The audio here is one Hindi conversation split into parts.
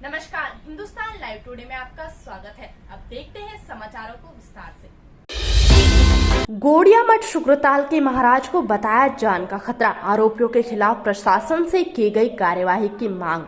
नमस्कार, हिंदुस्तान लाइव टुडे में आपका स्वागत है। अब देखते हैं समाचारों को विस्तार से। गोड़िया मठ शुक्रताल के महाराज को बताया जान का खतरा, आरोपियों के खिलाफ प्रशासन से की गई कार्यवाही की मांग।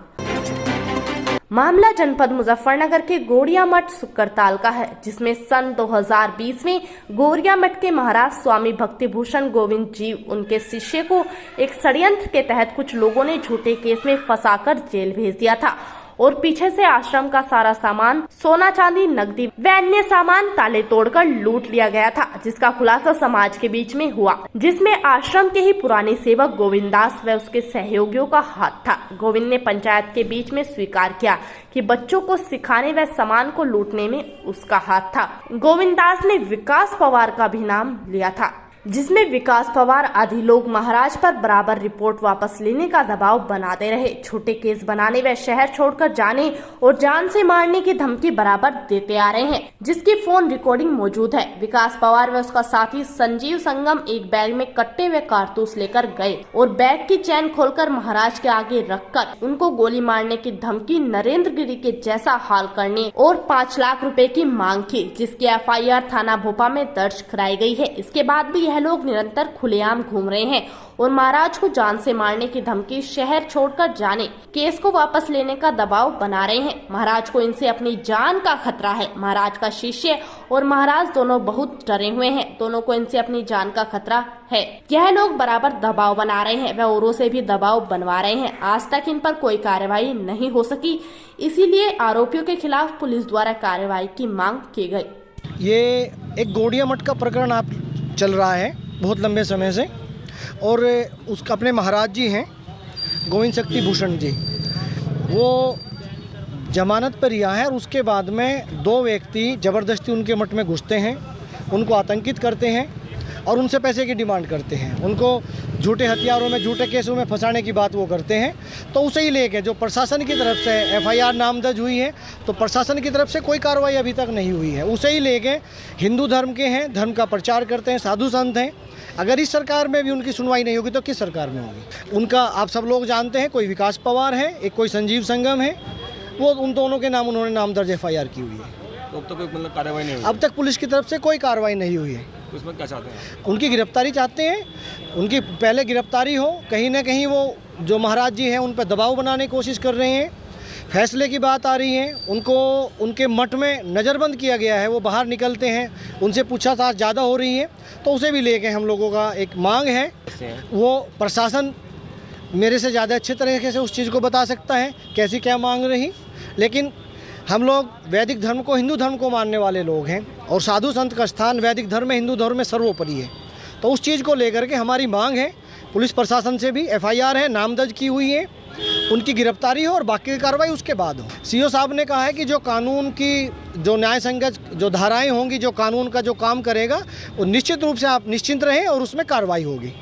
मामला जनपद मुजफ्फरनगर के गोड़िया मठ शुक्रताल का है, जिसमें सन 2020 में गोड़िया मठ के महाराज स्वामी भक्तिभूषण गोविंद जी उनके शिष्य को एक षड्यंत्र के तहत कुछ लोगों ने झूठे केस में फंसाकर जेल भेज दिया था और पीछे से आश्रम का सारा सामान, सोना चांदी, नकदी व अन्य सामान ताले तोड़कर लूट लिया गया था, जिसका खुलासा समाज के बीच में हुआ, जिसमें आश्रम के ही पुराने सेवक गोविंद दास व उसके सहयोगियों का हाथ था। गोविंद ने पंचायत के बीच में स्वीकार किया कि बच्चों को सिखाने व सामान को लूटने में उसका हाथ था। गोविंद दास ने विकास पवार का भी नाम लिया था, जिसमें विकास पवार आदि लोग महाराज पर बराबर रिपोर्ट वापस लेने का दबाव बनाते रहे, छोटे केस बनाने व शहर छोड़कर जाने और जान से मारने की धमकी बराबर देते आ रहे हैं, जिसकी फोन रिकॉर्डिंग मौजूद है। विकास पवार व उसका साथी संजीव संगम एक बैग में कट्टे व कारतूस लेकर गए और बैग की चैन खोलकर महाराज के आगे रखकर उनको गोली मारने की धमकी, नरेंद्र गिरी के जैसा हाल करने और 5 लाख रुपए की मांग की, जिसकी FIR थाना भोपा में दर्ज कराई गई है। इसके बाद भी यह लोग निरंतर खुलेआम घूम रहे हैं और महाराज को जान से मारने की धमकी, शहर छोड़कर जाने, केस को वापस लेने का दबाव बना रहे हैं। महाराज को इनसे अपनी जान का खतरा है। महाराज का शिष्य और महाराज दोनों बहुत डरे हुए हैं, दोनों को इनसे अपनी जान का खतरा है। यह लोग बराबर दबाव बना रहे हैं व औरों से भी दबाव बनवा रहे हैं। आज तक इन पर कोई कार्रवाई नहीं हो सकी, इसीलिए आरोपियों के खिलाफ पुलिस द्वारा कार्रवाई की मांग की गई। ये एक गोड़िया मठ का प्रकरण आप चल रहा है बहुत लंबे समय से, और उसका अपने महाराज जी हैं गोविंद शक्ति भूषण जी, वो जमानत पर रिहा है और उसके बाद में 2 व्यक्ति ज़बरदस्ती उनके मठ में घुसते हैं, उनको आतंकित करते हैं और उनसे पैसे की डिमांड करते हैं, उनको झूठे हथियारों में, झूठे केसों में फंसाने की बात वो करते हैं। तो उसे ही लेके जो प्रशासन की तरफ से FIR नामदर्ज हुई है, तो प्रशासन की तरफ से कोई कार्रवाई अभी तक नहीं हुई है। उसे ही लेके हिंदू धर्म के हैं, धर्म का प्रचार करते हैं, साधु संत हैं। अगर इस सरकार में भी उनकी सुनवाई नहीं होगी तो किस सरकार में होगी? उनका आप सब लोग जानते हैं, कोई विकास पवार है, एक कोई संजीव संगम है, वो उन दोनों के नाम उन्होंने नामदर्ज FIR की हुई है। तो अब तक कोई मतलब कार्रवाई नहीं हुई? अब तक पुलिस की तरफ से कोई कार्रवाई नहीं हुई है। उसमें क्या चाहते हैं? उनकी गिरफ्तारी चाहते हैं, उनकी पहले गिरफ्तारी हो। कहीं ना कहीं वो जो महाराज जी हैं उन पर दबाव बनाने की कोशिश कर रहे हैं। फैसले की बात आ रही है, उनको उनके मठ में नज़रबंद किया गया है, वो बाहर निकलते हैं, उनसे पूछताछ ज़्यादा हो रही है, तो उसे भी लेके हम लोगों का एक मांग है। वो प्रशासन मेरे से ज़्यादा अच्छे तरीके से उस चीज़ को बता सकता है कैसी क्या मांग रही, लेकिन हम लोग वैदिक धर्म को, हिंदू धर्म को मानने वाले लोग हैं और साधु संत का स्थान वैदिक धर्म में, हिंदू धर्म में सर्वोपरि है। तो उस चीज़ को लेकर के हमारी मांग है, पुलिस प्रशासन से भी FIR है, नामदर्ज की हुई है, उनकी गिरफ्तारी हो और बाकी की कार्रवाई उसके बाद हो। CO साहब ने कहा है कि जो कानून की जो न्याय संगत जो धाराएं होंगी, जो कानून का जो काम करेगा, वो निश्चित रूप से आप निश्चिंत रहें और उसमें कार्रवाई होगी।